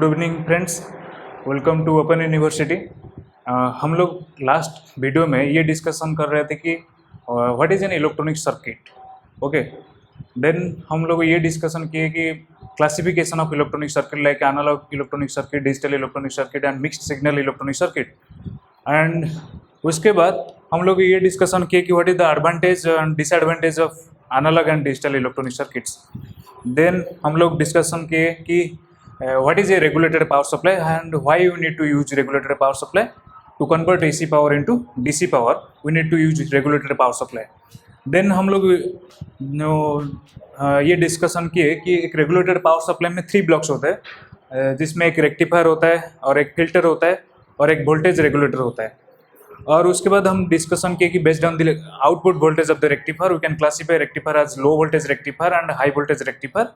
Good evening friends, welcome to open university. हम लोग last video में ये डिस्कशन कर रहे थे कि what is an electronic circuit. Okay, then हम लोग ये डिस्कशन किए कि classification of electronic circuit like analog electronic circuit, digital electronic circuit and mixed signal electronic circuit. And उसके बाद हम लोग ये डिस्कशन किए कि what is the advantage and disadvantage of analog and digital electronic circuits. Then हम लोग discussion किए कि what is a regulated power supply and why you need to use regulated power supply to convert AC power into DC power. We need to use regulated power supply. Then हम लोग ये discussion किए कि एक regulated power supply में 3 blocks होते हैं, जिसमें एक रेक्टिफायर होता है और एक फिल्टर होता है और एक वोल्टेज रेगुलेटर होता है। और उसके बाद हम डिस्कशन किए कि based on the output voltage of the rectifier we can classify rectifier as low voltage rectifier and high voltage rectifier.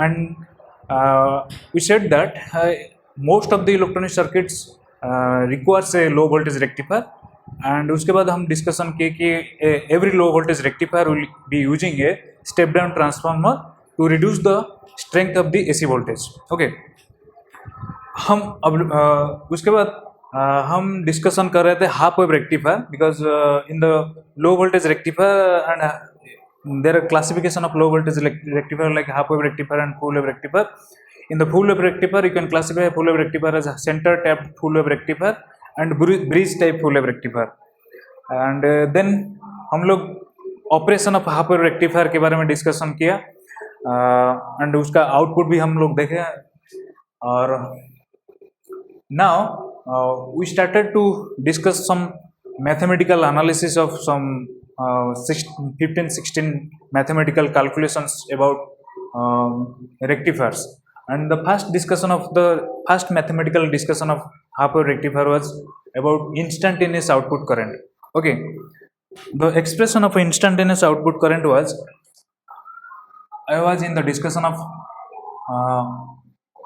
And we said that most of the electronic circuits requires a low voltage rectifier, and उसके बाद हम discussion किए कि every low voltage rectifier will be using a step down transformer to reduce the strength of the AC voltage. Okay, हम अब उसके बाद हम डिस्कशन कर रहे थे half wave rectifier, because in the low voltage rectifier and there are classification of low voltage rectifier like half wave rectifier and full wave rectifier. In the full wave rectifier you can classify full wave rectifier as a center tapped full wave rectifier and bridge type full wave rectifier. And then हम लोग operation of half wave rectifier के बारे में discussion किया and उसका output भी हम लोग देखे। और now we started to discuss some mathematical analysis of some 15-16 mathematical calculations about rectifiers. And the first mathematical discussion of half wave rectifier was about instantaneous output current. Okay, the expression of instantaneous output current was, I was in the discussion of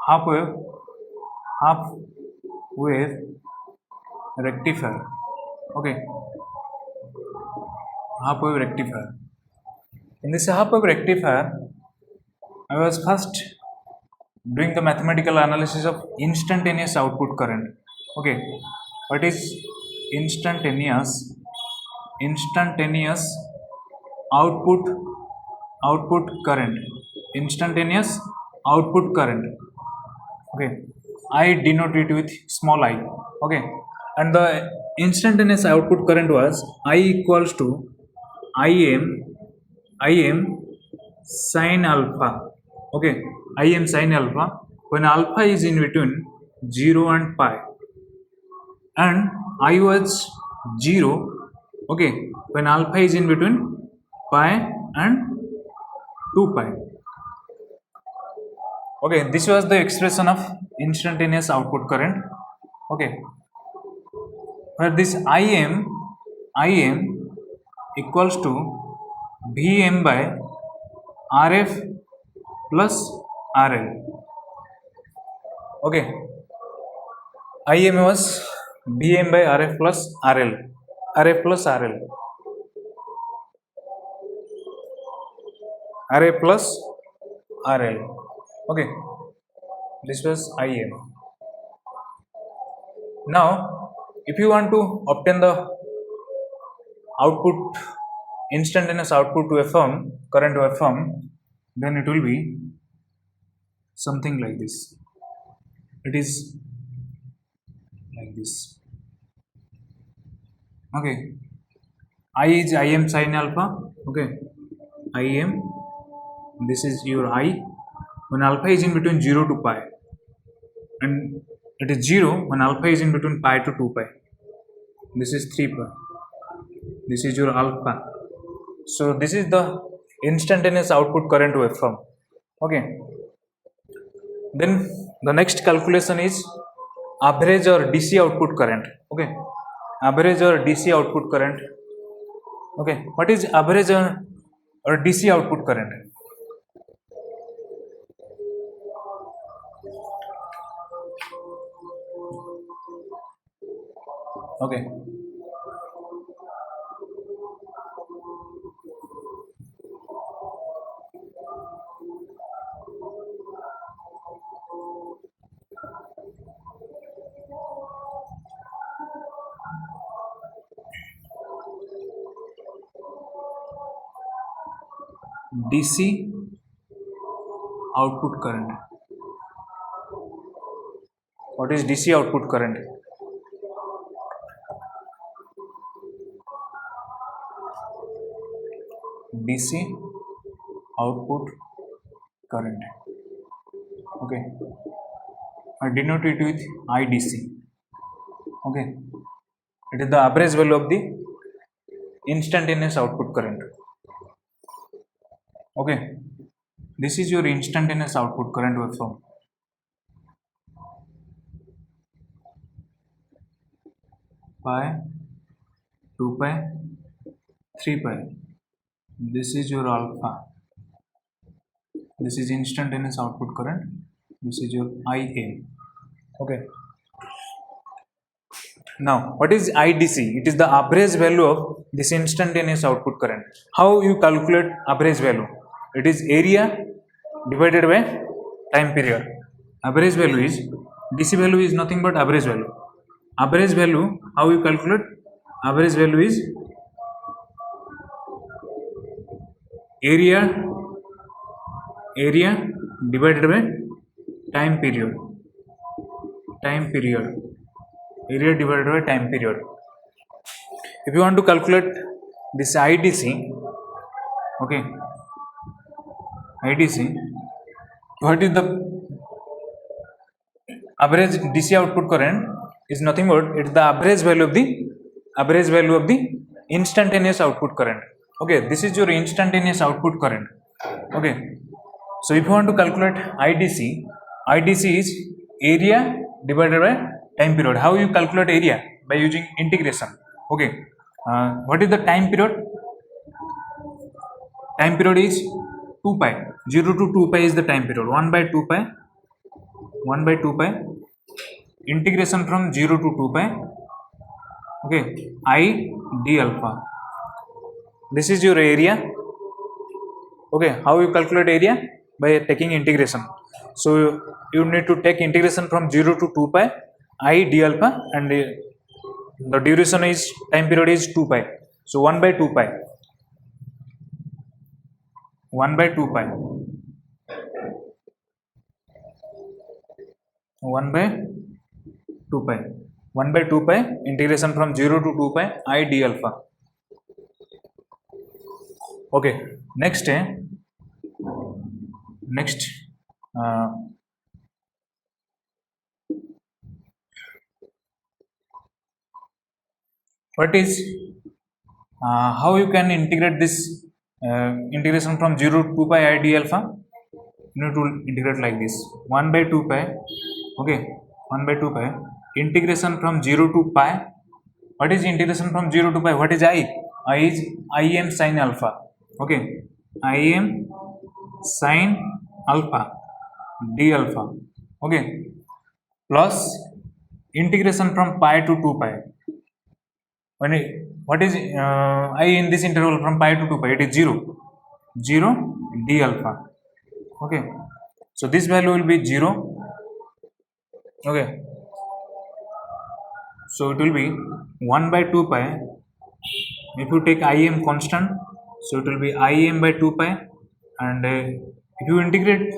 half wave rectifier. Okay, half wave rectifier. In this half wave rectifier, I was first doing the mathematical analysis of instantaneous output current. Okay, what is instantaneous output current? Instantaneous output current. Okay, I denote it with small I. Okay, and the instantaneous output current was I equals to Im sin alpha. Okay, Im sin alpha when alpha is in between 0 and pi, and I was 0. Okay, when alpha is in between pi and 2 pi. Okay, this was the expression of instantaneous output current. Okay, where this Im equals to Vm by Rf plus RL. Okay, Im was Vm by Rf plus RL. Rf plus RL. Rf plus RL. Okay, this was Im. Now if you want to obtain the output, instantaneous output waveform, current waveform, then it will be something like this. It is like this. Okay, I is Im sin alpha. Okay, Im, this is your I when alpha is in between 0 to pi, and it is 0 when alpha is in between pi to 2 pi. This is 3 pi. This is your alpha. So this is the instantaneous output current waveform. Okay, then the next calculation is average or DC output current. Okay, average or DC output current. Okay, what is average or DC output current? Okay, DC output current. What is DC output current? DC output current. Okay, I denote it with IDC. Okay, it is the average value of the instantaneous output current. Okay, this is your instantaneous output current waveform. Pi, 2 pi, 3 pi. This is your alpha. This is instantaneous output current. This is your IA. Okay. Now, what is IDC? It is the average value of this instantaneous output current. How you calculate average value? It is area divided by time period. Average value is, DC value is nothing but average value. Average value, how you calculate? Average value is area divided by time period. Area divided by time period. If you want to calculate this IDC, okay, IDC, what is the average DC output current? Is nothing but it's the average value of the instantaneous output current. Okay, this is your instantaneous output current. Okay, so if you want to calculate IDC is area divided by time period. How you calculate area? By using integration. Okay, what is the time period? Time period is 2 pi. 0 to 2 pi is the time period. 1 by 2 pi. Integration from 0 to 2 pi. Okay, I d alpha. This is your area. Okay, how you calculate area? By taking integration. So you need to take integration from 0 to 2 pi I d alpha, and the duration is, time period is 2 pi. So 1 by 2 pi. 1 by 2 pi. 1 by 2 pi. 1 by 2 pi integration from 0 to 2 pi I d alpha. Okay, next what is how you can integrate this integration from 0 to 2 pi I d alpha? You need to integrate like this. 1 by 2 pi. Okay, 1 by 2 pi integration from 0 to pi. What is integration from 0 to pi? What is I? I is Im sin alpha. Okay, Im sin alpha d alpha. Okay, plus integration from pi to 2 pi. What is I in this interval from pi to 2 pi? It is 0 d alpha. Okay, so this value will be 0. Okay, so it will be 1 by 2 pi. If you take Im constant, so it will be Im by 2 pi, and if you integrate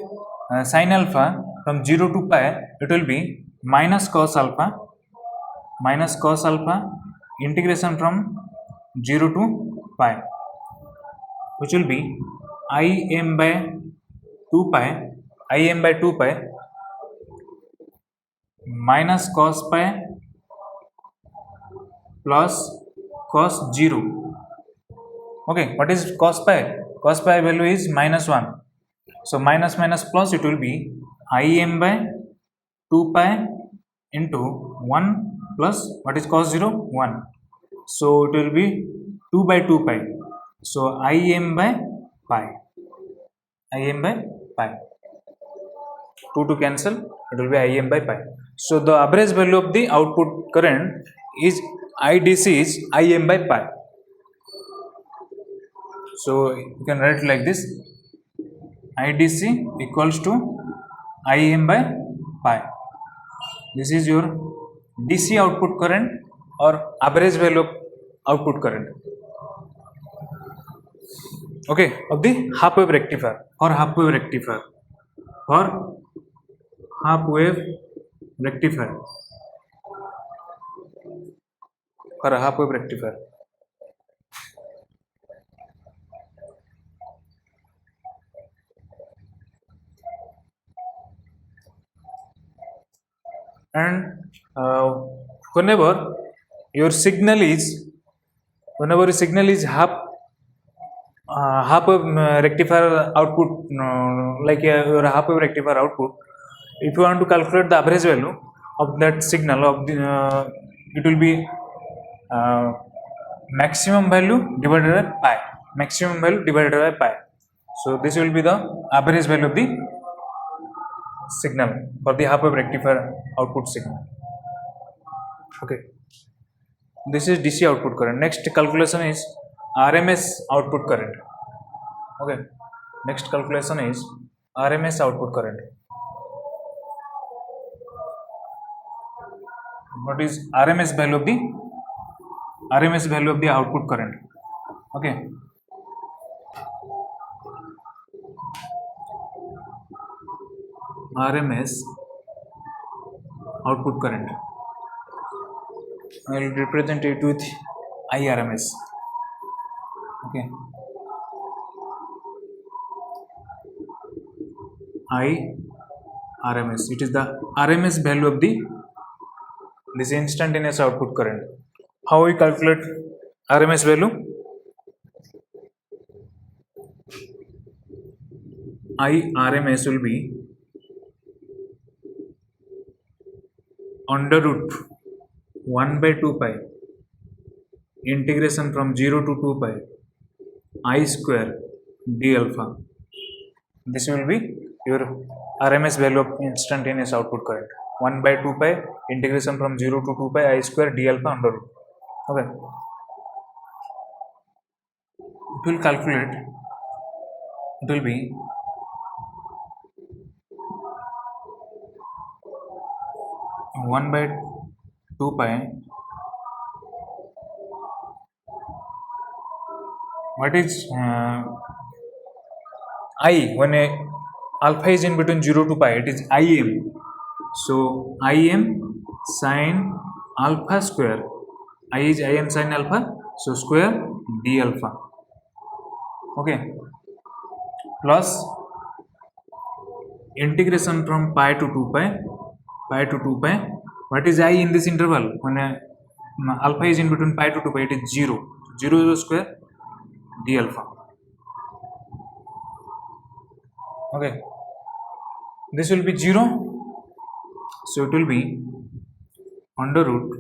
sin alpha from 0 to pi, it will be minus cos alpha integration from 0 to pi, which will be Im by 2 pi minus cos pi plus cos 0. Okay, what is cos pi? Cos pi value is minus 1. So minus plus, it will be Im by 2 pi into 1 plus what is cos 0? 1. So it will be 2 by 2 pi. So Im by pi. 2 to cancel, it will be Im by pi. So the average value of the output current is IDC is Im by pi. So you can write like this: IDC equals to Im by pi. This is your DC output current or average value of output current. okay, of the half wave rectifier or half wave rectifier or half wave rectifier or half wave rectifier. And whenever your signal is whenever your signal is half wave rectifier output, like your half wave rectifier output, if you want to calculate the average value of that signal of the it will be maximum value divided by pi, maximum value divided by pi. So this will be the average value of the signal for the half wave rectifier output signal. Okay, this is DC output current. Next calculation is RMS output current. Okay, next calculation is RMS output current. What is RMS value of the output current? Okay, RMS output current, I will represent it with IRMS. Okay, IRMS, it is the RMS value of this instantaneous output current. How we calculate RMS value? IRMS will be under root 1 by 2 pi integration from 0 to 2 pi I square d alpha. This will be your RMS value of instantaneous output current. 1 by 2 pi integration from 0 to 2 pi I square d alpha under root. Okay, it will calculate, it will be 1 by 2 pi, what is I, when alpha is in between 0 to pi, it is Im. So Im sin alpha square, I is Im sin alpha, so square d alpha. Okay, plus integration from pi to 2 pi, what is I in this interval? When alpha is in between pi to 2 pi, it is 0 square d alpha. Okay, this will be 0, so it will be under root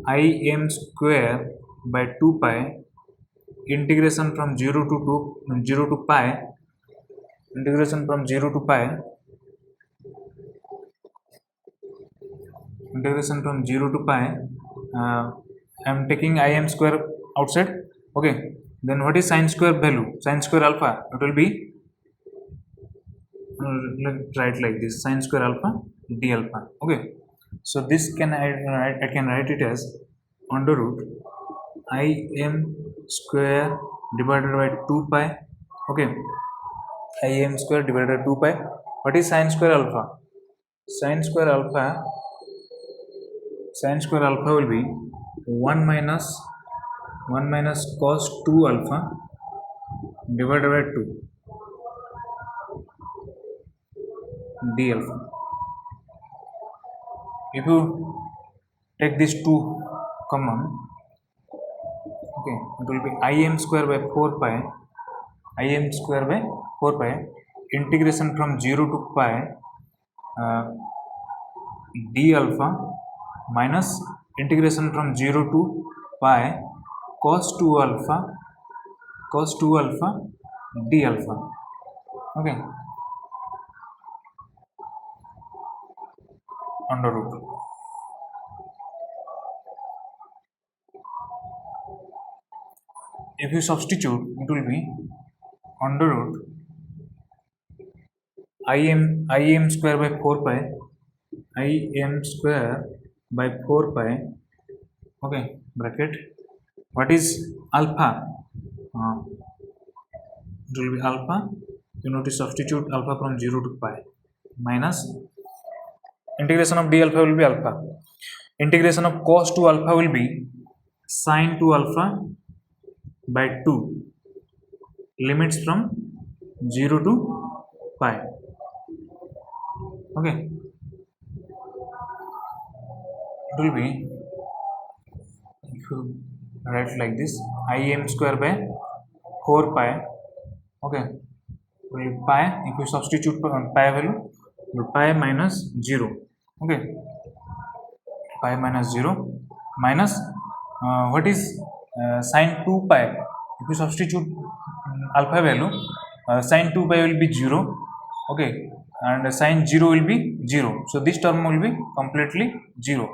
Im square by 2 pi integration from 0 to pi, integration from 0 to pi, integration from 0 to pi, I am taking Im square outside. Okay, then what is sin square value? Sin square alpha, it will be, let's write like this, sin square alpha d alpha. Okay, so this can I can write it as under root Im square divided by 2 pi. Okay, Im square divided by 2 pi. What is sin square alpha? Sin square alpha will be 1 minus cos 2 alpha divided by 2 d alpha. If you take these two common, okay, it will be Im square by 4 pi, integration from 0 to pi d alpha minus integration from 0 to pi cos 2 alpha d alpha. Okay, under root. If you substitute, it will be under root Im square by 4 pi, Im square by 4 pi. Okay, bracket. What is alpha? it will be alpha. You need to substitute alpha from 0 to pi minus integration of d alpha will be alpha. Integration of cos 2 alpha will be sin 2 alpha by 2. Limits from 0 to pi. Okay. It will be, if you write like this, im square by 4 pi. Okay. Will be pi. If you substitute pi value, pi minus 0. Okay. Pi minus 0 minus what is sin 2 pi. If you substitute alpha value, sin 2 pi will be 0. Okay, and sin 0 will be 0. So this term will be completely 0,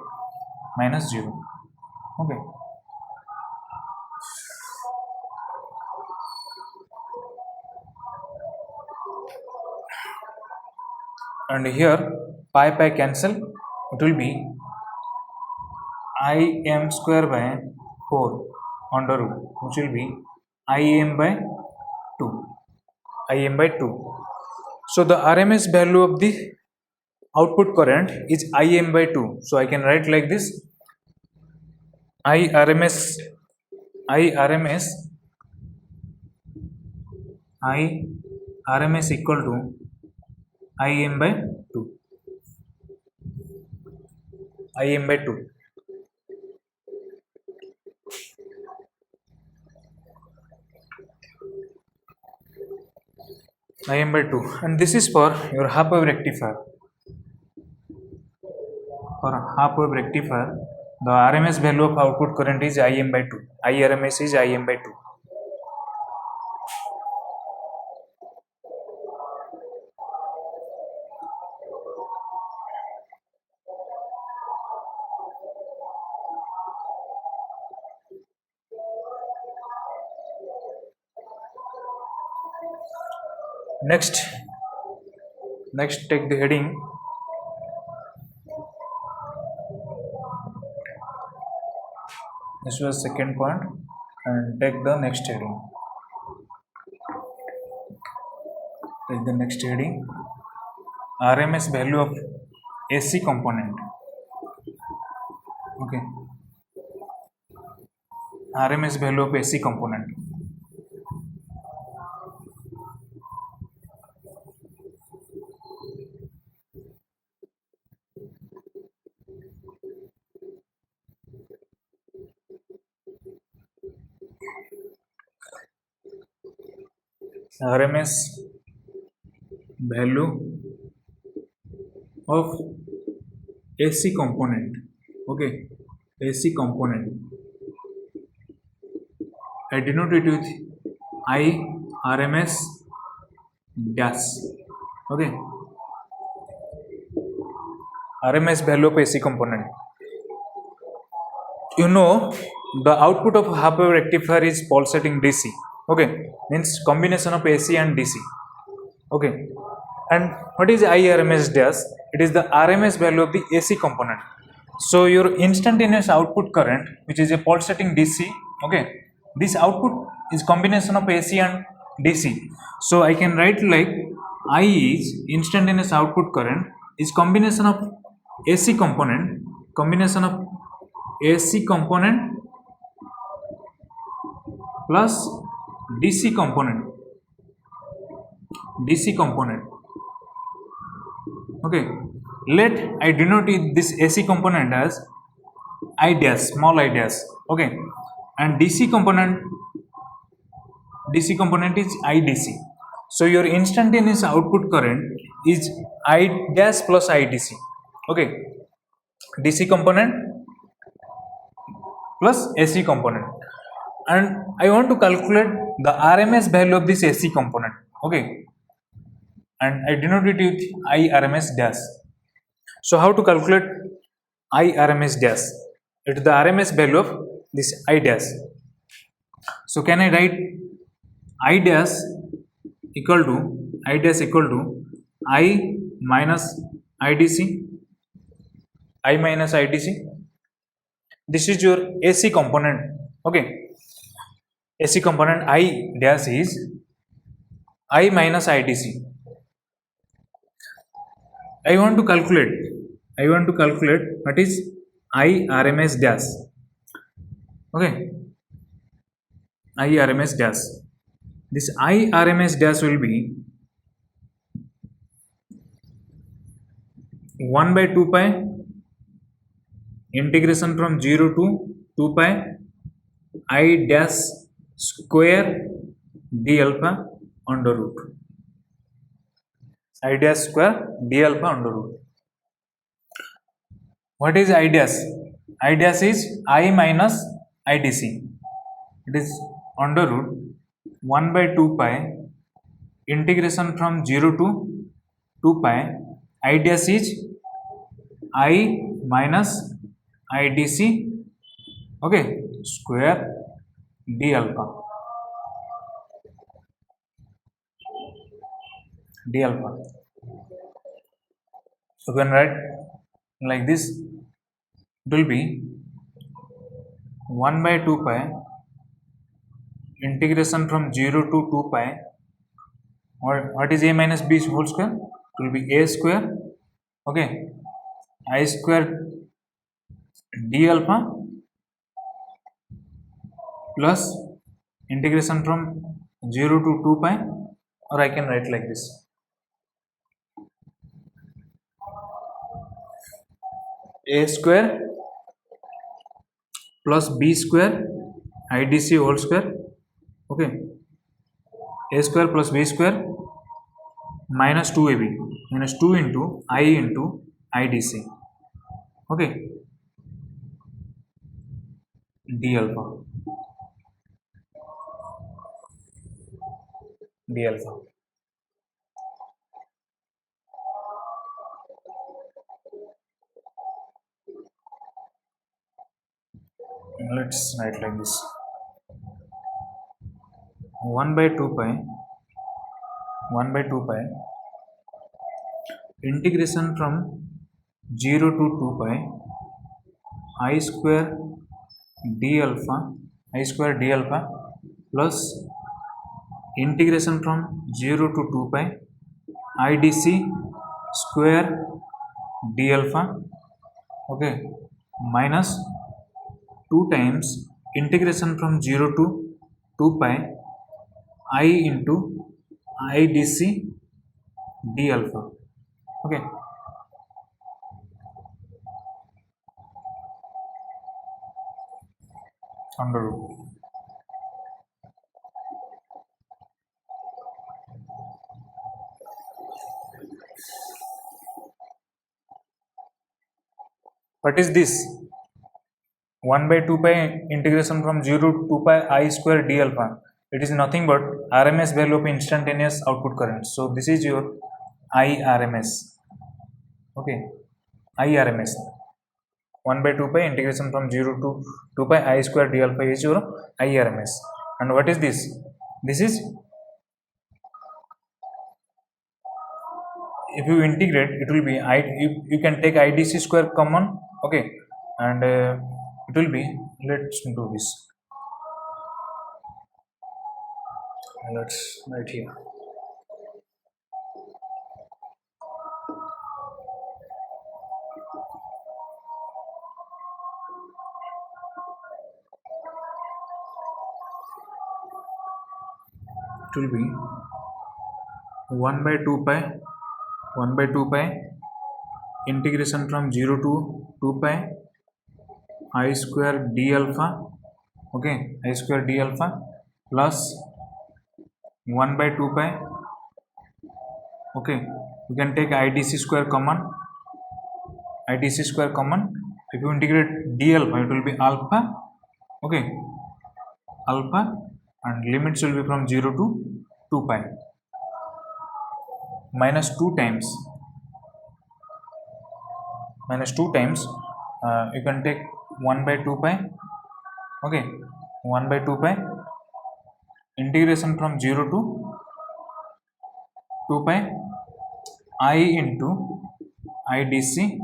minus 0. Okay. And here pi cancel. It will be im square by 4 under root, which will be im by 2. Im by 2. So the RMS value of the output current is im by 2. So I can write like this: IRMS equal to im by 2. im by 2. im by 2, and this is for your half wave rectifier. For half wave rectifier, the RMS value of output current is im by 2. IRMS is im by 2. Next take the heading this was second point, and take the next heading. Take the next heading: RMS value of AC component. Okay, RMS value of AC component. RMS value of AC component. Okay, AC component. I denote it with IRMS dash. Okay, RMS value of AC component. You know, the output of half wave rectifier is pulsating DC. Okay, means combination of AC and DC. Okay, and what is IRMS dash? It is the RMS value of the AC component. So your instantaneous output current, which is a pulsating DC, okay, this output is combination of AC and DC. So I can write like I is instantaneous output current is combination of AC component plus DC component. Okay, let I denote this AC component as I dash, small I dash. Okay, and DC component is IDC. So your instantaneous output current is I dash plus IDC. Okay, DC component plus AC component, and I want to calculate the RMS value of this AC component. Okay, and I denote it with IRMS dash. So how to calculate IRMS dash? It is the RMS value of this I dash. So can I write I dash equal to I minus IDC. This is your AC component. Okay, AC component I dash is I minus IDC. I want to calculate what is I RMS dash. Okay, I RMS dash. This I RMS dash will be 1 by 2 pi integration from 0 to 2 pi I dash square d alpha under root. I dash square d alpha under root. What is I dash? I dash is I minus IDC. It is under root 1 by 2 pi integration from 0 to 2 pi I dash is I minus IDC, okay, square d alpha. So we can write like this. It will be 1 by 2 pi integration from 0 to 2 pi, or what is a minus b whole square? It will be a square, okay, I square d alpha plus integration from 0 to 2 pi, or I can write like this. A square plus b square IDC whole square, okay, a square plus b square minus 2ab minus 2 into I into IDC, okay, d alpha. Let's write like this. 1 by 2 pi integration from 0 to 2 pi I square d alpha plus integration from 0 to 2 pi IDC square d alpha, okay, minus 2 times integration from 0 to 2 pi I into IDC d alpha, okay, under root. What is this? 1 by 2 pi integration from 0 to 2 pi I square d alpha. It is nothing but RMS value of instantaneous output current. So this is your IRMS. Okay, IRMS. 1 by 2 pi integration from 0 to 2 pi I square d alpha is your IRMS. And what is this? This is, if you integrate, it will be you can take IDC square common, okay, and it will be, let's do this. Let's write here. It will be 1 by 2 pi integration from 0 to 2 pi I square d alpha, okay, I square d alpha plus 1 by 2 pi, okay, you can take IDC square common. If you integrate d alpha, it will be alpha, okay, alpha, and limits will be from 0 to 2 pi minus 2 times you can take 1 by 2 pi, okay, 1 by 2 pi integration from 0 to 2 pi I into IDC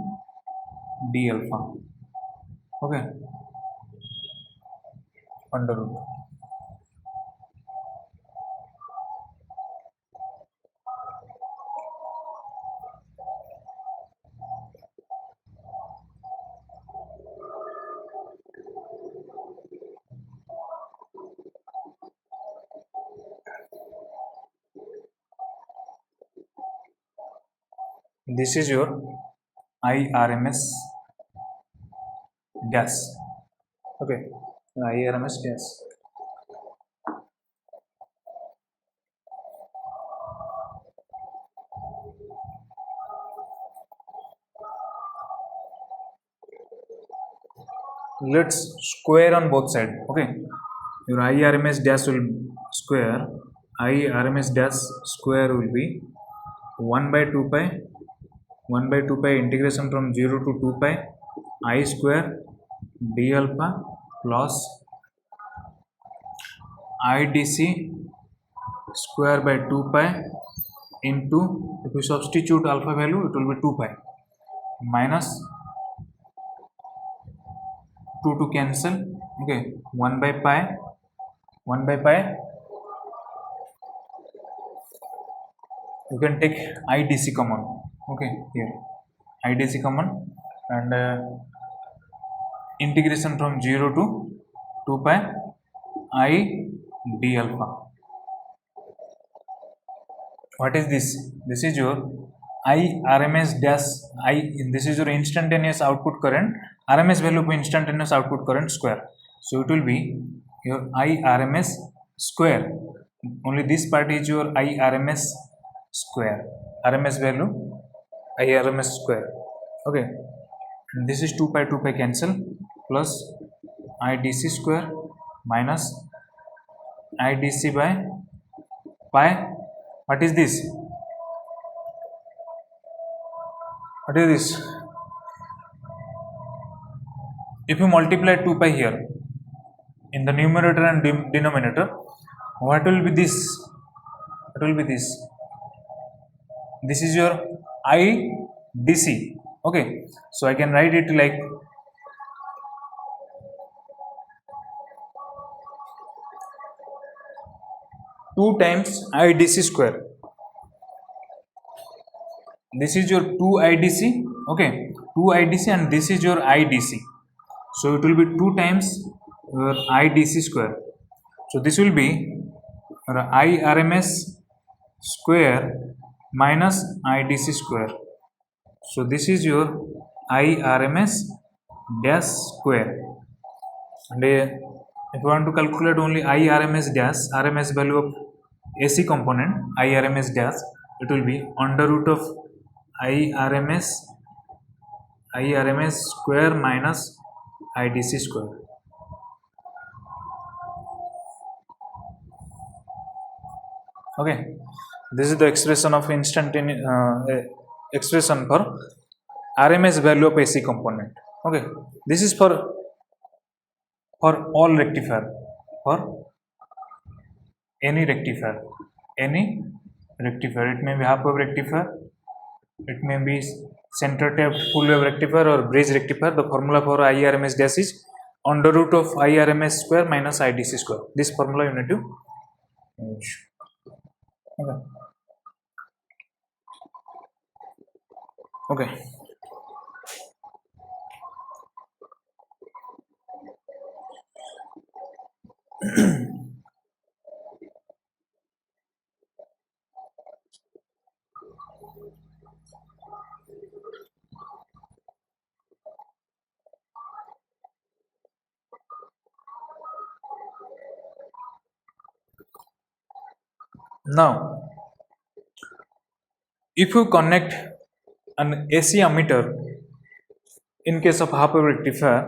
d alpha, okay, under root. this is your IRMS gas. Okay, IRMS gas. Let's square on both sides. Okay, your IRMS dash will square. IRMS dash square will be 1 by 2 pi 1 by 2 pi integration from 0 to 2 pi I square d alpha plus IDC square by 2 pi into, if you substitute alpha value, it will be 2 pi minus 2 to cancel. Okay, 1 by pi you can take IDC common. Okay, here IDC common, and integration from 0 to 2 pi I d alpha. What is this? This is your IRMS dash I. This is your instantaneous output current. RMS value of instantaneous output current square. So it will be your IRMS square. Only this part is your IRMS square. RMS value IRMS square. Okay. And this is 2 pi cancel plus IDC square minus IDC by pi. What is this? What is this? If you multiply 2 pi here in the numerator and denominator, what will be this? What will be this? This is your IDC. Okay, so I can write it like 2 times IDC square. This is your 2 IDC. Okay, 2 IDC, and this is your IDC. So it will be 2 times your IDC square. So this will be IRMS square minus IDC square. So this is your IRMS dash square. And if you want to calculate only IRMS dash, RMS value of AC component, IRMS dash, it will be under root of IRMS square minus IDC square. Okay, this is the expression of instantaneous expression for RMS value of AC component. Okay, this is for all rectifier, for any rectifier. It may be half wave rectifier, it may be center tapped full wave rectifier or bridge rectifier. The formula for IRMS dash is under root of IRMS square minus IDC square. This formula you need to use. Okay. Now, if you connect an AC ammeter in case of half wave rectifier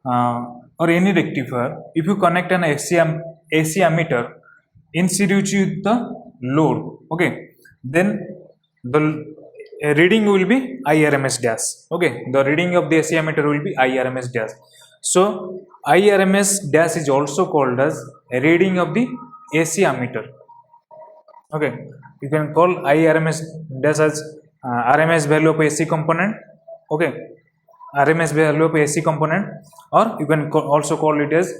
or any rectifier, if you connect an AC ammeter in series with the load, okay, then the reading will be IRMS dash. Okay, the reading of the AC ammeter will be IRMS dash. So IRMS dash is also called as a reading of the AC ammeter. Okay, you can call IRMS dash as RMS value of AC component. Okay, RMS value of AC component, or you can also call it as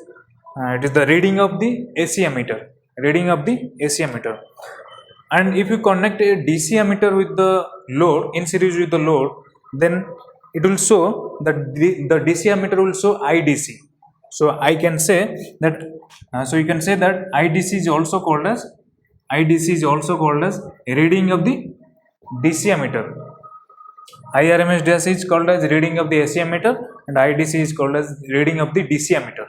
it is the reading of the AC ammeter. Reading of the AC ammeter. And if you connect a DC ammeter with the load, in series with the load, then it will show that the DC ammeter will show IDC. So I can say that IDC is also called as a reading of the DC ammeter. IRMS dash is called as reading of the AC ammeter and IDC is called as reading of the DC ammeter.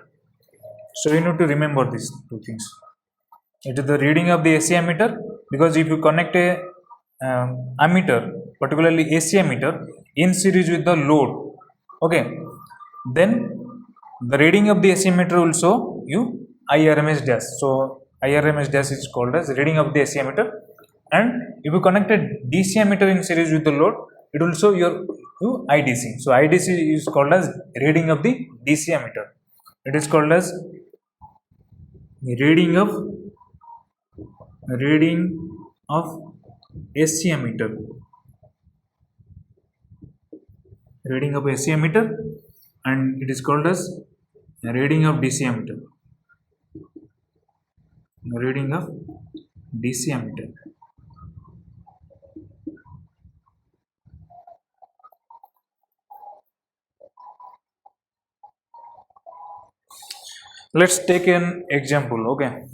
So you need to remember these two things. It is the reading of the AC ammeter, because if you connect a ammeter, particularly AC ammeter, in series with the load, okay, then the reading of the AC ammeter will show you IRMS dash. So IRMS dash is called as reading of the AC ammeter, and if you connect a DC ammeter in series with the load, it will show you IDC. So IDC is called as reading of the DC ammeter. It is called as reading of AC ammeter, reading of AC ammeter, and it is called as reading of DC ammeter, reading of DC ammeter. Let's take an example. Okay,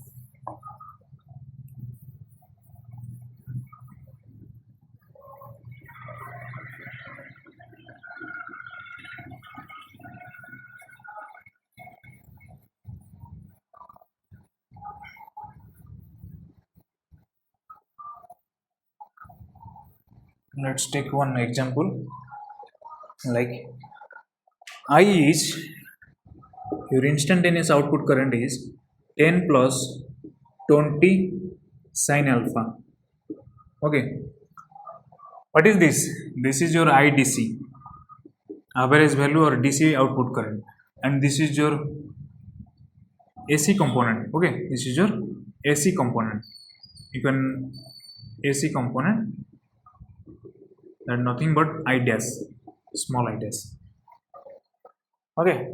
let's take one example, like I is your instantaneous output current is 10 plus 20 sine alpha. Okay, what is this? This is your IDC, average value or DC output current, and this is your AC component. Okay, this is your AC component. You can AC component, and nothing but I dash, small I dash. Okay,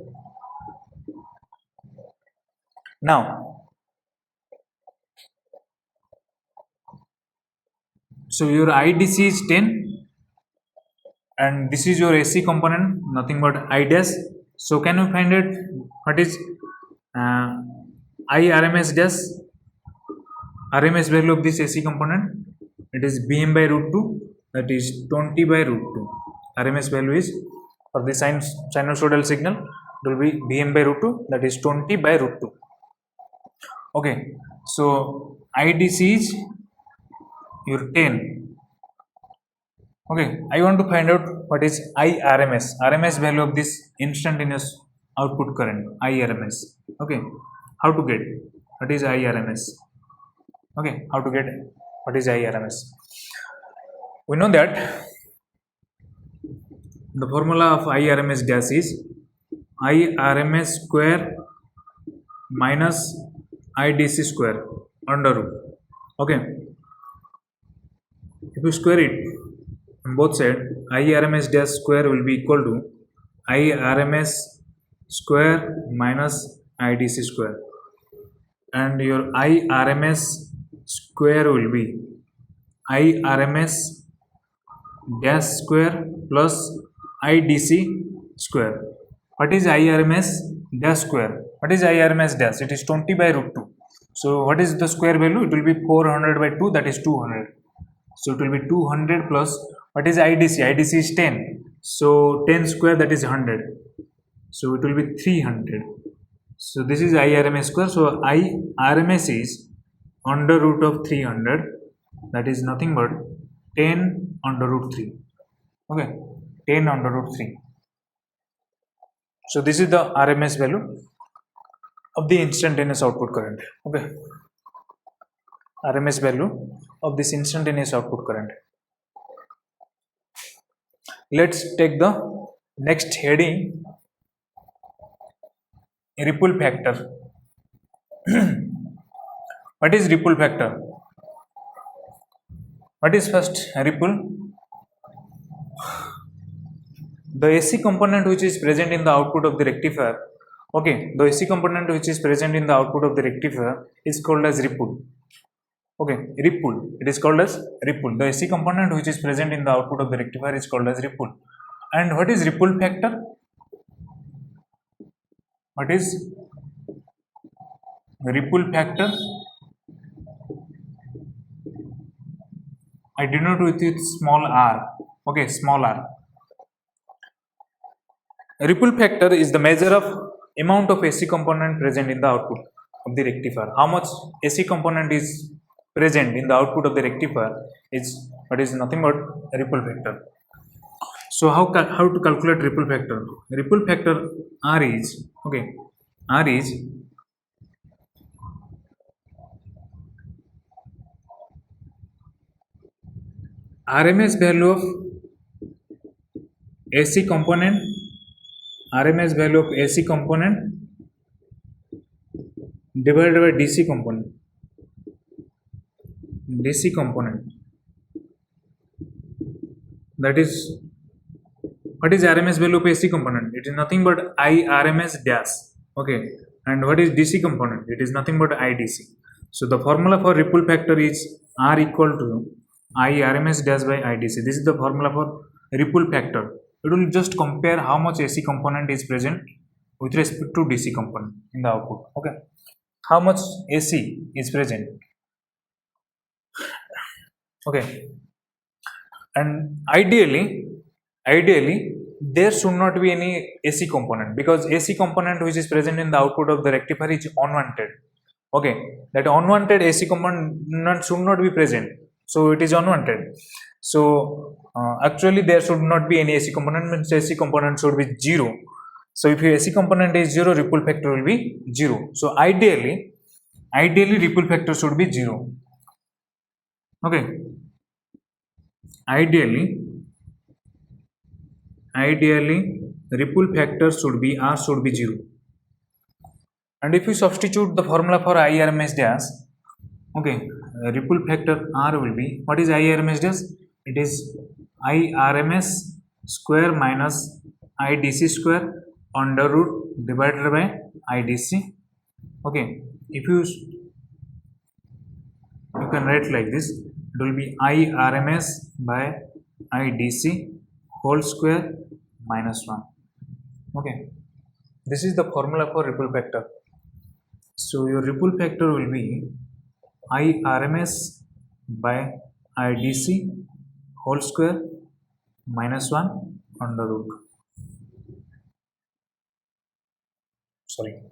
now so your IDC is 10 and this is your AC component, nothing but I dash. So can you find it? What is IRMS dash? RMS value of this AC component, it is Bm by root 2, that is 20 by root 2. RMS value is for the sinusoidal signal, it will be Bm by root 2, that is 20 by root 2. Okay, so IDC is your 10. Okay, I want to find out what is IRMS, RMS value of this instantaneous output current, IRMS. Okay, how to get what is IRMS? Okay, how to get what is IRMS? We know that the formula of IRMS dash is IRMS square minus IDC square under root. Okay, if you square it on both sides, IRMS dash square will be equal to IRMS square minus IDC square, and your IRMS square will be IRMS dash square plus IDC square. What is IRMS dash square? What is IRMS dash? It is 20 by root 2. So what is the square value? It will be 400 by 2, that is 200. So it will be 200 plus what is IDC? IDC is 10. So 10 square, that is 100. So it will be 300. So this is IRMS square. So IRMS is under root of 300, that is nothing but 10 under root 3. Okay, 10 under root 3. So this is the RMS value of the instantaneous output current. Okay, RMS value of this instantaneous output current. Let's take the next heading, ripple factor. What is ripple factor? What is first ripple? The AC component which is present in the output of the rectifier. Okay, the AC component which is present in the output of the rectifier is called as ripple. Okay, ripple. It is called as ripple. The AC component which is present in the output of the rectifier is called as ripple. And what is ripple factor? What is ripple factor? I denote with it small r. okay, small r. Ripple factor is the measure of amount of AC component present in the output of the rectifier. How much AC component is present in the output of the rectifier is what is nothing but ripple factor. So how to calculate ripple factor? Ripple factor R is okay. R is RMS value of AC component. RMS value of AC component divided by DC component. DC component. That is, what is RMS value of AC component? It is nothing but I RMS dash. Okay. And what is DC component? It is nothing but IDC. So the formula for ripple factor is R equal to I RMS dash by IDC. This is the formula for ripple factor. It will just compare how much AC component is present with respect to DC component in the output. Okay. How much AC is present. Okay. And ideally there should not be any AC component, because AC component which is present in the output of the rectifier is unwanted. Okay, that unwanted AC component should not be present, so it is unwanted. So actually there should not be any AC component, means AC component should be 0. So if your AC component is 0, ripple factor will be 0. So ideally ripple factor should be 0. Okay. Ideally ripple factor should be R should be 0. And if you substitute the formula for IRMS dash, okay, ripple factor R will be, what is IRMS dash? It is IRMS square minus IDC square under root divided by IDC. Okay, if you can write like this, it will be IRMS by IDC whole square minus 1. Okay, this is the formula for ripple factor. So your ripple factor will be IRMS by IDC whole square minus 1 under root. Sorry.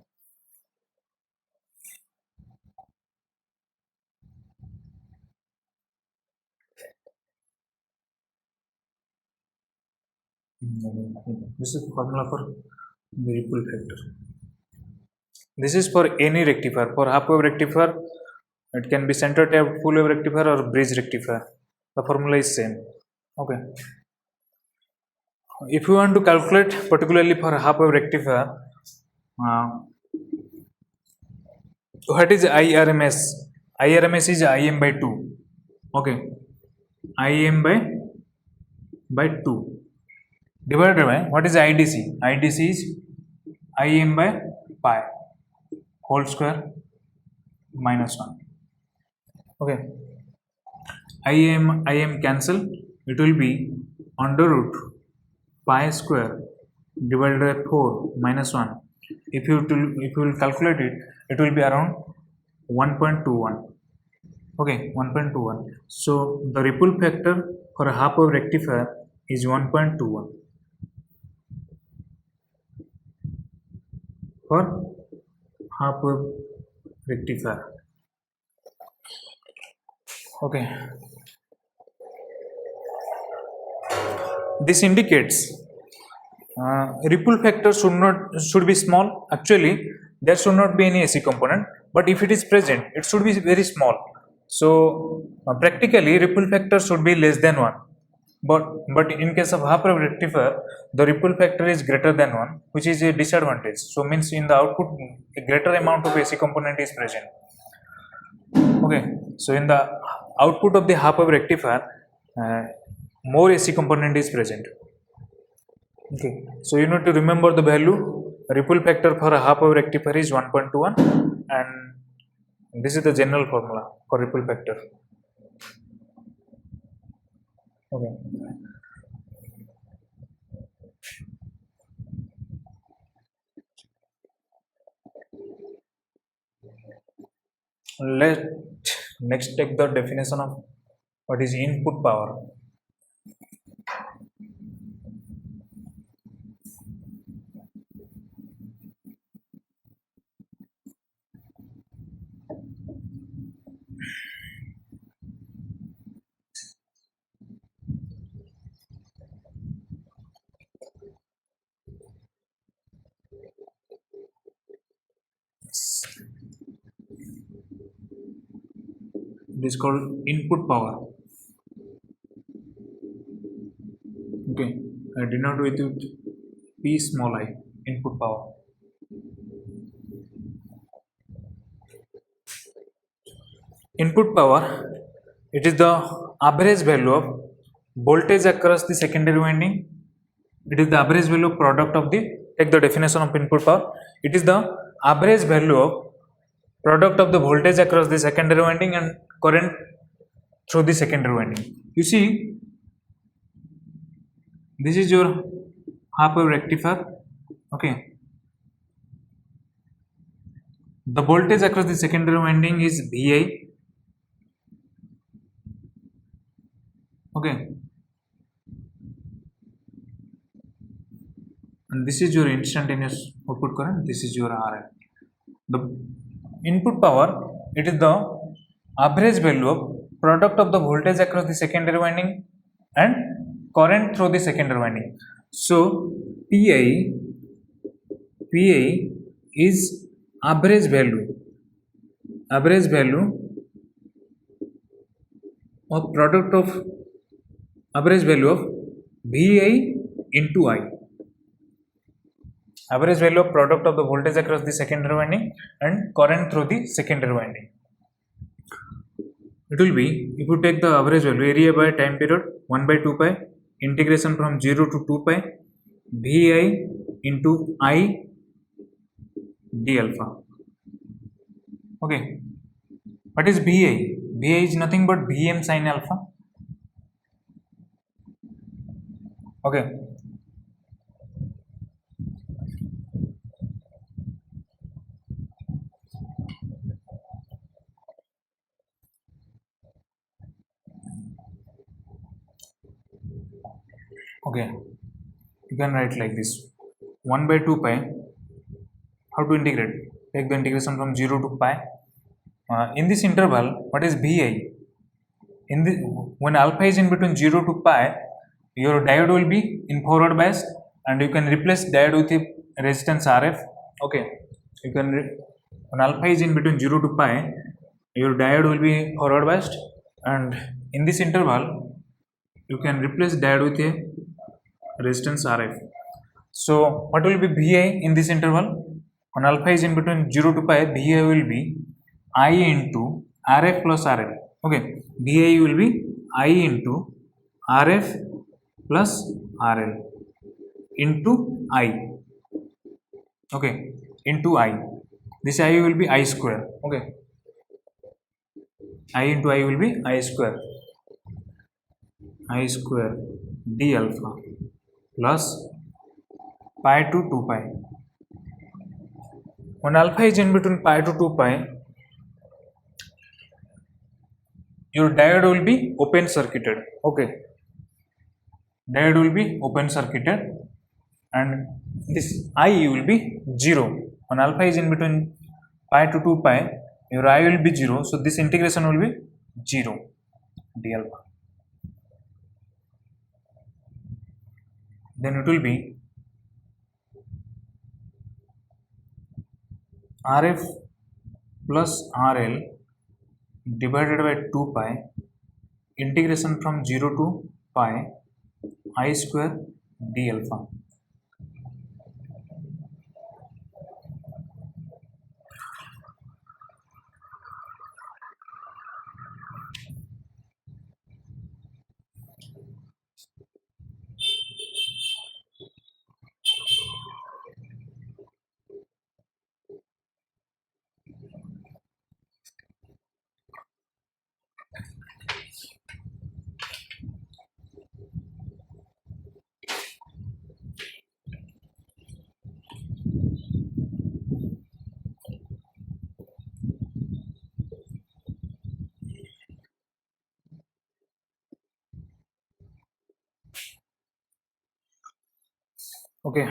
This is the formula for the ripple factor. This is for any rectifier. For half wave rectifier, it can be center tapped full wave rectifier or bridge rectifier. The formula is same. Okay. If you want to calculate particularly for half wave rectifier, what is IRMS? IRMS is IM by 2. Okay. IM by 2 divided by, what is IDC? IDC is IM by pi whole square minus 1. Okay. IM cancel. It will be under root pi square divided by 4 minus 1. If you will calculate it, it will be around 1.21. Okay, 1.21. So the ripple factor for a half wave rectifier is 1.21 for half wave rectifier. Okay. This indicates ripple factor should be small. Actually, there should not be any AC component, but if it is present, it should be very small. So practically ripple factor should be less than 1. But in case of half wave rectifier, the ripple factor is greater than 1, which is a disadvantage. So means in the output, a greater amount of AC component is present. Okay, so in the output of the half wave rectifier, more AC component is present. Okay, so you need to remember the value. Ripple factor for a half wave rectifier is 1.21, and this is the general formula for ripple factor. Okay. Let's next take the definition of what is input power. It is called input power. Okay, I denote with P small I, input power. Input power, it is the average value of voltage across the secondary winding. It is the average value of product of the, take the definition of input power. It is the average value of product of the voltage across the secondary winding and current through the secondary winding. You see, this is your half wave rectifier. Okay, the voltage across the secondary winding is VI. Okay, and this is your instantaneous output current. This is your RL. The input power, it is the average value of product of the voltage across the secondary winding and current through the secondary winding. So PI is average value of product of average value of VI into I. Average value of product of the voltage across the secondary winding and current through the secondary winding. It will be, if you take the average value, area by time period 1 by 2 pi, integration from 0 to 2 pi, VI into I d alpha. Okay, what is VI? VI is nothing but Vm sin alpha. Okay, okay, you can write like this, 1 by 2 pi. How to integrate? Take the integration from 0 to pi. In this interval, what is VI? When alpha is in between 0 to pi, your diode will be in forward bias, and you can replace diode with a resistance RF. Okay, you can when alpha is in between 0 to pi, your diode will be forward biased, and in this interval you can replace diode with a resistance RF. So what will be VI in this interval? When alpha is in between 0 to pi, VI will be I into RF plus RL. Okay, VI will be I into RF plus RL into I. Okay, into I. This I will be I square. Okay, I into I will be I square d alpha plus pi to 2 pi. When alpha is in between pi to 2 pi, your diode will be open circuited. Okay, diode will be open circuited, and this I will be 0. When alpha is in between pi to 2 pi, your I will be 0. So this integration will be 0 d alpha. Then it will be RF plus RL divided by 2 pi, integration from 0 to pi, I square d alpha. Okay.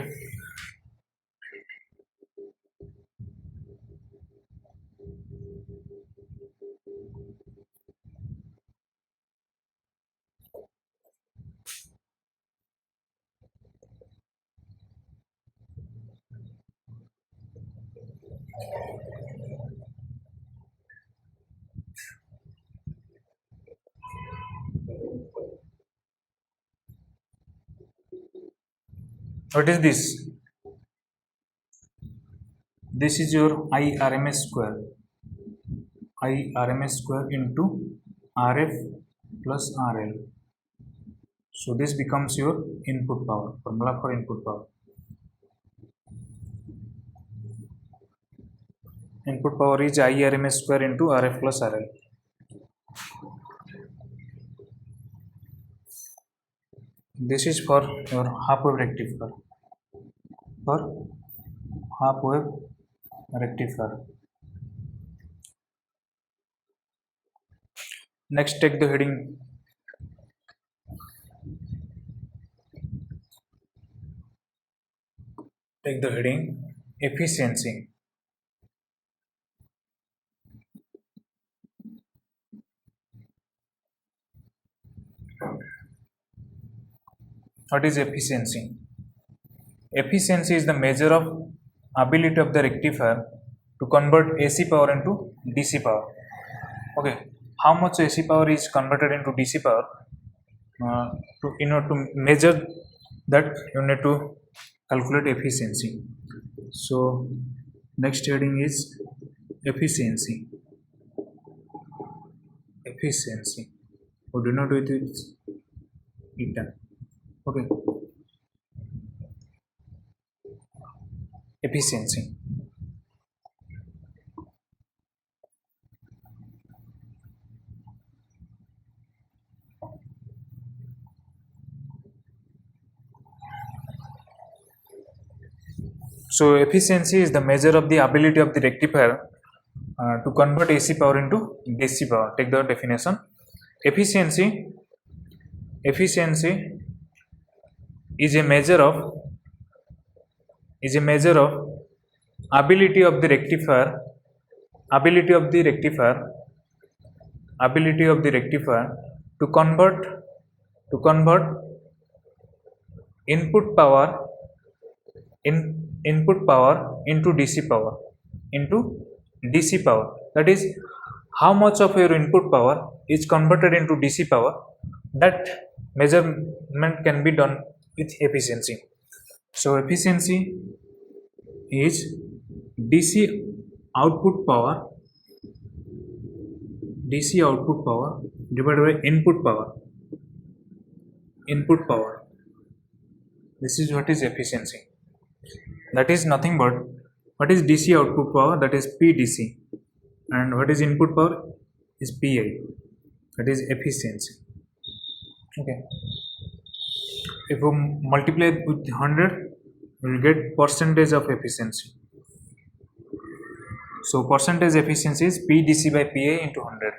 What is this? This is your IRMS square. IRMS square into RF plus RL. So this becomes your input power, formula for input power. Input power is IRMS square into RF plus RL. This is for your half wave rectifier. For half wave rectifier. Next, take the heading. Take the heading efficiency. What is efficiency? Efficiency is the measure of ability of the rectifier to convert AC power into DC power. Okay, how much AC power is converted into DC power? To measure that, you need to calculate efficiency. So next heading is efficiency. Efficiency. We do not do it with eta. Okay. Efficiency. So efficiency is the measure of the ability of the rectifier to convert AC power into DC power. Take the definition. Efficiency is a measure of ability of the rectifier to convert input power into DC power. That is, how much of your input power is converted into DC power. That measurement can be done with efficiency. So efficiency is DC output power divided by input power. This is what is efficiency. That is nothing but what is DC output power, that is PDC, and what is input power is PI, that is efficiency. Okay, if you multiply it with 100, you will get percentage of efficiency. So percentage efficiency is PDC by PI into 100.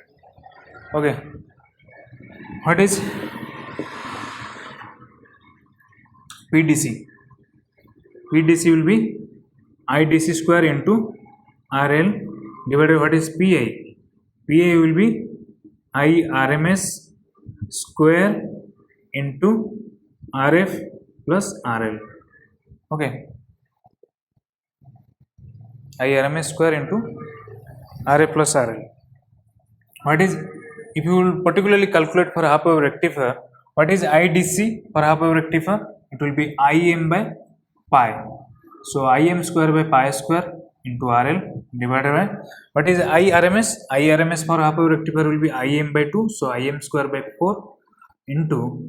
Okay, what is PDC? PDC will be IDC square into RL divided by what is PI. PI will be IRMS square into RF plus RL. Okay, IRMS square into RF plus RL. What is, if you will particularly calculate for half wave rectifier, what is IDC for half wave rectifier? It will be IM by pi. So IM square by pi square into RL divided by what is IRMS? IRMS for half wave rectifier will be IM by 2. So IM square by 4 into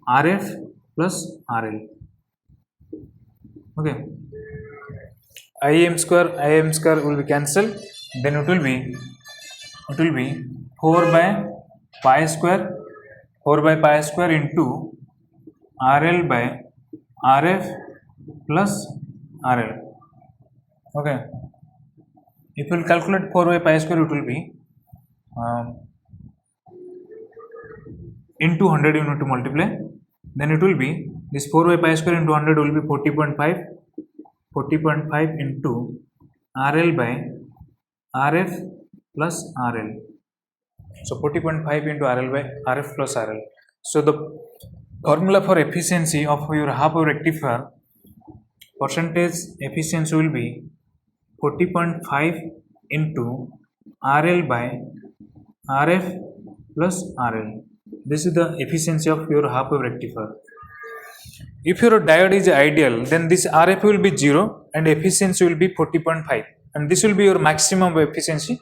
RF plus RL. Okay, IM square will be cancelled. Then it will be 4 by pi square into RL by RF plus RL. Okay, if you will calculate 4 by pi square, it will be into 100, you need to multiply. Then it will be this 4 by pi square into 100 will be 40.5 into RL by RF plus RL. So 40.5 into RL by RF plus RL. So the formula for efficiency of your half wave rectifier, percentage efficiency will be 40.5 into RL by RF plus RL. This is the efficiency of your half wave rectifier. if your diode is ideal, then this RF will be 0 and efficiency will be 40.5, and this will be your maximum efficiency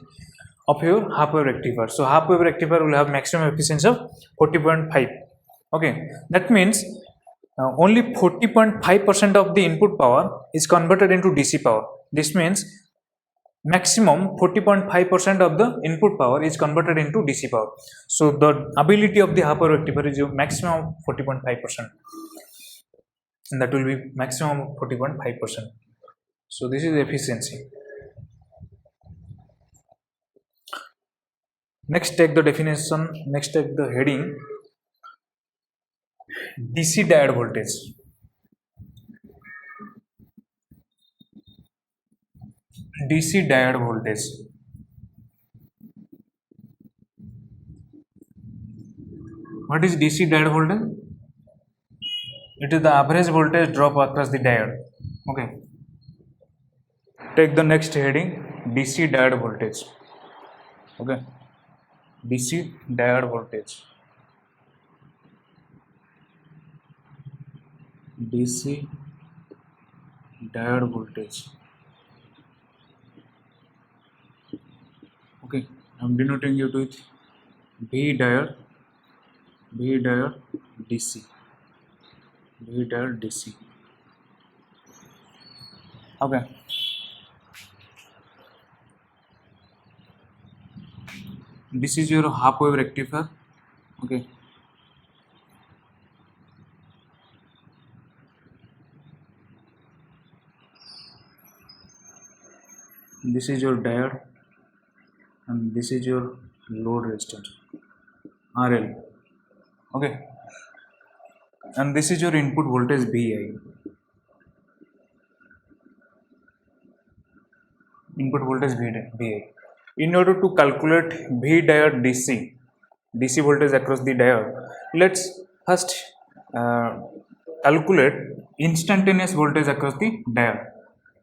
of your half wave rectifier. So half wave rectifier will have maximum efficiency of 40.5. Okay, that means only 40.5% of the input power is converted into DC power. This means maximum 40.5% of the input power is converted into DC power. So the ability of the half wave rectifier is maximum 40.5%, and that will be maximum 40.5%. So this is efficiency. Next, take the definition. Next, take the heading. DC diode voltage. DC diode voltage. What is DC diode voltage? It is the average voltage drop across the diode. Okay. Take the next heading, DC diode voltage. Okay. DC diode voltage. DC diode voltage. Okay, I'm denoting it with V diode DC. V diode DC. Okay. This is your half wave rectifier. Okay. This is your diode, and this is your load resistance RL. Okay, and this is your input voltage VI. Input voltage VI. In order to calculate V diode DC voltage across the diode, let's first calculate instantaneous voltage across the diode.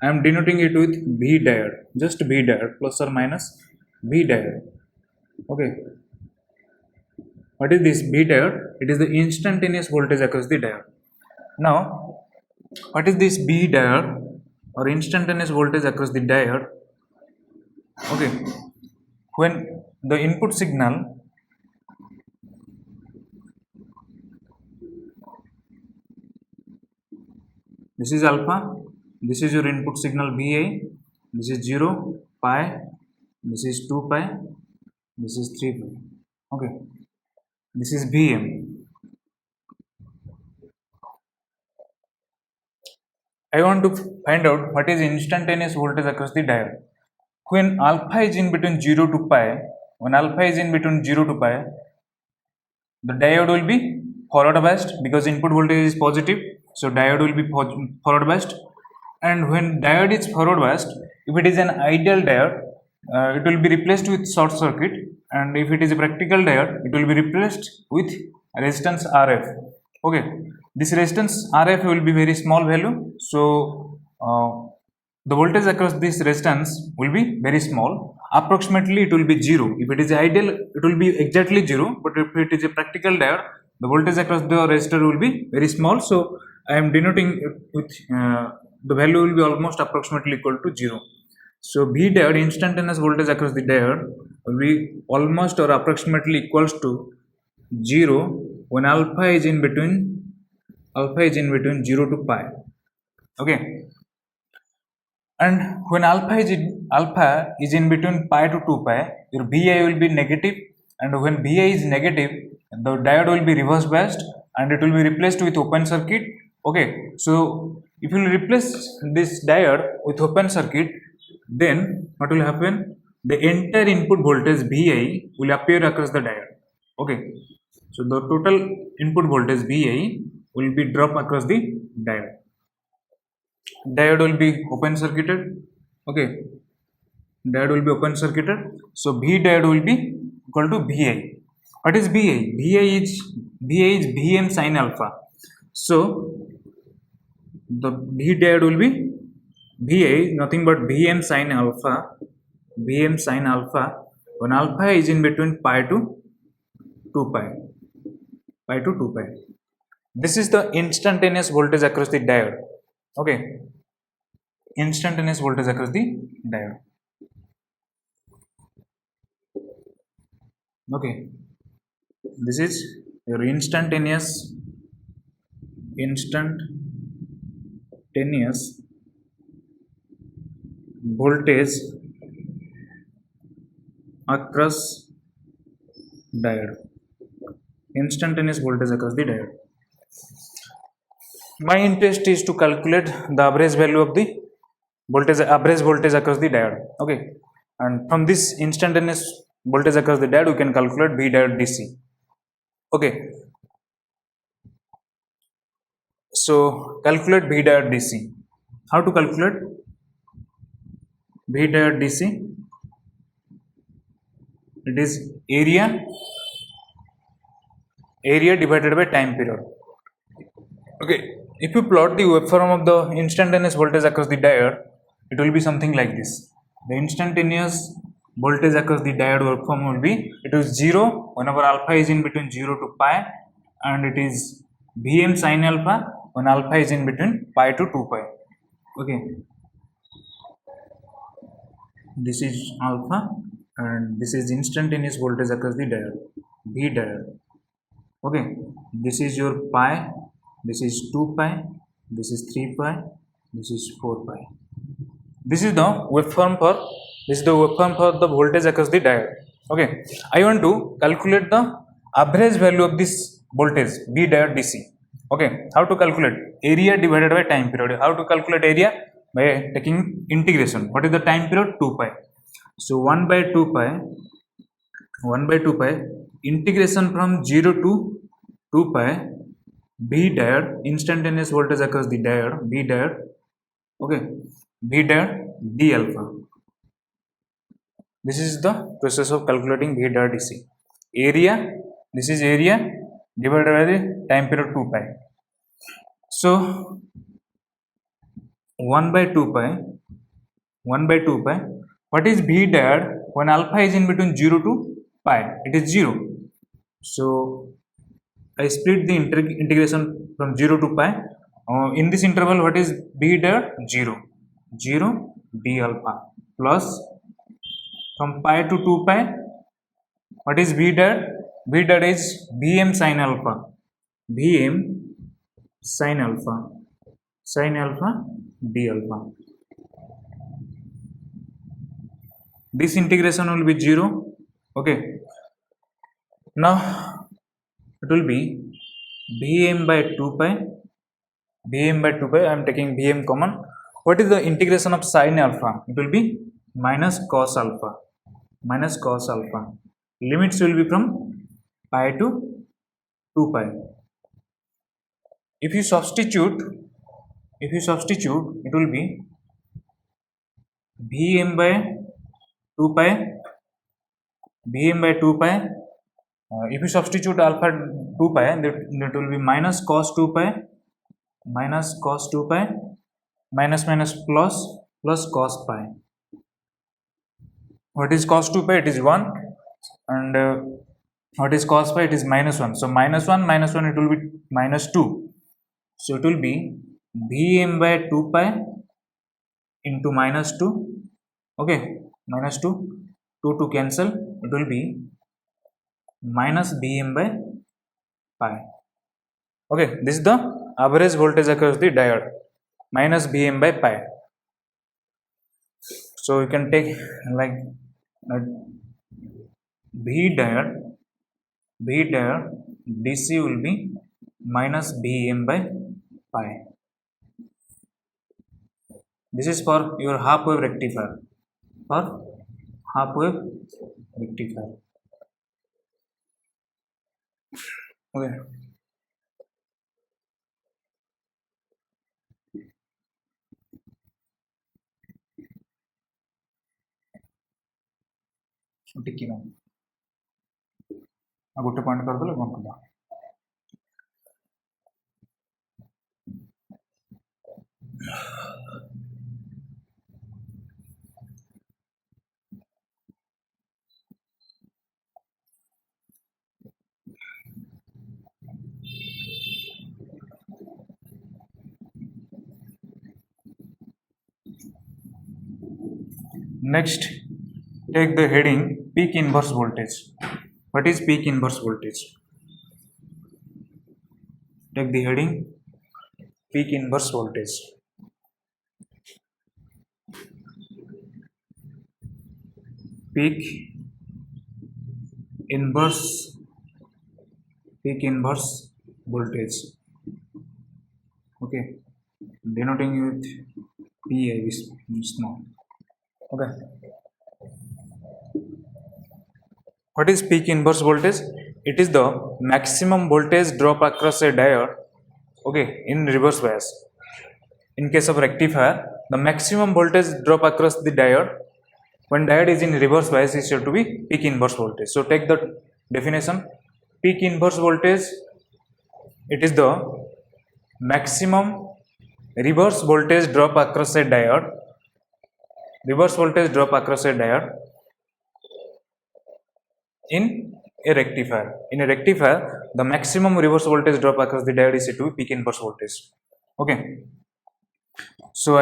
I am denoting it with V diode, just V diode, plus or minus V diode. Okay. What is this V diode? It is the instantaneous voltage across the diode. Now, what is this V diode or instantaneous voltage across the diode? Okay. When the input signal this is alpha, this is your input signal VI, this is 0, pi, this is 2 pi, this is 3 pi. Okay, this is Vm. I want to find out what is instantaneous voltage across the diode. When alpha is in between 0 to pi, the diode will be forward biased because input voltage is positive, so diode will be forward biased. And when diode is forward biased, if it is an ideal diode, it will be replaced with short circuit, and if it is a practical diode, it will be replaced with resistance RF. Okay, this resistance RF will be very small value, so the voltage across this resistance will be very small. Approximately it will be 0. If it is ideal, it will be exactly 0, but if it is a practical diode, the voltage across the resistor will be very small. So I am denoting it with the value will be almost approximately equal to 0. So V diode, instantaneous voltage across the diode, will be almost or approximately equals to 0 when alpha is in between 0 to pi. Okay, and when alpha is in between pi to 2 pi, your Vi will be negative, and when Vi is negative, the diode will be reverse biased and it will be replaced with open circuit. Okay, so if you will replace this diode with open circuit, then what will happen? The entire input voltage Vi will appear across the diode. Okay, so the total input voltage Vi will be dropped across the diode. Diode will be open circuited. Okay, diode will be open circuited. So V diode will be equal to Vi. What is Vi? Vi is Vm sin alpha. So the V diode will be Vi, nothing but Vm sin alpha. Vm sin alpha when alpha is in between pi to 2 pi. This is the instantaneous voltage across the diode. Okay, instantaneous voltage across the diode. Okay, this is your instantaneous voltage across diode. Instantaneous voltage across the diode. My interest is to calculate the average value of the average voltage across the diode. Okay, and from this instantaneous voltage across the diode, we can calculate V diode DC. Okay, so calculate V diode DC. How to calculate V diode DC? It is area divided by time period. Okay, if you plot the waveform of the instantaneous voltage across the diode, it will be something like this. The instantaneous voltage across the diode waveform will be, it is 0 whenever alpha is in between 0 to pi, and it is Vm sin alpha when alpha is in between pi to 2 pi. Okay, this is alpha and this is instantaneous voltage across the diode, V diode. Okay, this is your pi, this is 2 pi, this is 3 pi, this is 4 pi. This is the waveform for the voltage across the diode. Okay, I want to calculate the average value of this voltage V diode DC. Okay, how to calculate? Area divided by time period. How to calculate area? By taking integration. What is the time period? 2 pi. So 1 by 2 pi integration from 0 to 2 pi V diode, instantaneous voltage across the diode, V diode. Okay, V diode D alpha. This is the process of calculating V diode DC. Area, this is area divided by the time period 2 pi. So 1 by 2 pi, what is V diode when alpha is in between 0 to pi? It is 0. So I split the integration from 0 to pi. In this interval, what is V diode? 0 D alpha plus from pi to 2 pi, what is V diode? V diode is Vm sin alpha. Vm sin alpha D alpha. This integration will be 0. Okay, now it will be Vm by 2 pi. I am taking Vm common. What is the integration of sin alpha? It will be minus cos alpha. Limits will be from pi to 2 pi. If you substitute, it will be Vm by 2 pi. If you substitute alpha 2 pi, that will be minus cos 2 pi, minus plus cos pi. What is cos 2 pi? It is 1, and what is cos pi? It is minus 1. So minus 1, it will be minus 2. So it will be Vm by 2 pi into minus 2. Okay, minus 2 to cancel. It will be minus Vm by pi. Okay, this is the average voltage across the diode, minus Vm by pi. So you can take like V diode DC will be minus Vm by pi. This is for your half wave rectifier. Okay. टिकी ना गोटे point करदेले बंद करदा Next, take the heading peak inverse voltage. What is peak inverse voltage? Take the heading peak inverse voltage. Peak inverse voltage. Okay, denoting with PI is small. Okay, what is peak inverse voltage? It is the maximum voltage drop across a diode, okay, in reverse bias. In case of rectifier, the maximum voltage drop across the diode when diode is in reverse bias is said to be peak inverse voltage. So take the definition. Peak inverse voltage, it is the maximum reverse voltage drop across a diode. Reverse voltage drop across a diode in a rectifier. In a rectifier, the maximum reverse voltage drop across the diode is said to be peak inverse voltage. Okay. So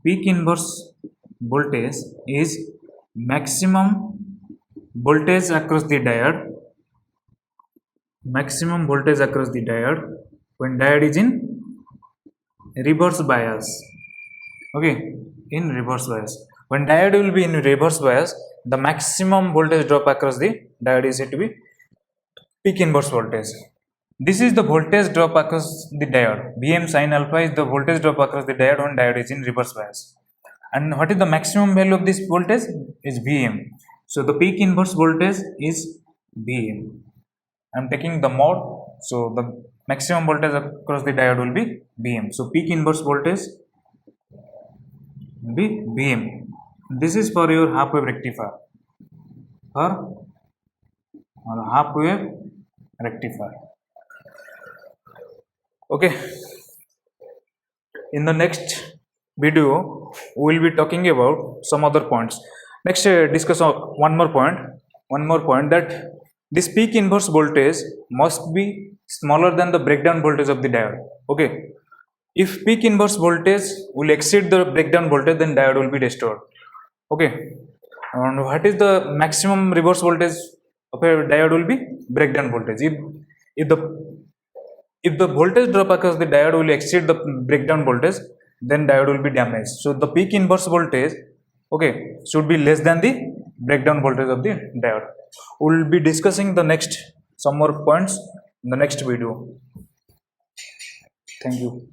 peak inverse voltage is maximum voltage across the diode. Maximum voltage across the diode when diode is in reverse bias. Okay, in reverse bias. When diode will be in reverse bias, the maximum voltage drop across the diode is said to be peak inverse voltage. This is the voltage drop across the diode. Vm sin alpha is the voltage drop across the diode when diode is in reverse bias. And what is the maximum value of this voltage? Is Vm. So the peak inverse voltage is Vm. I am taking the mod. So the maximum voltage across the diode will be Vm. So peak inverse voltage will be Vm. This is for your half wave rectifier. For half wave rectifier. Okay. In the next video, we will be talking about some other points. Next, discuss one more point. That this peak inverse voltage must be smaller than the breakdown voltage of the diode. Okay. If peak inverse voltage will exceed the breakdown voltage, then diode will be destroyed. Okay. And what is the maximum reverse voltage of a diode will be breakdown voltage. If the voltage drop across the diode will exceed the breakdown voltage, then diode will be damaged. So the peak inverse voltage, okay, should be less than the breakdown voltage of the diode. We will be discussing some more points in the next video. Thank you.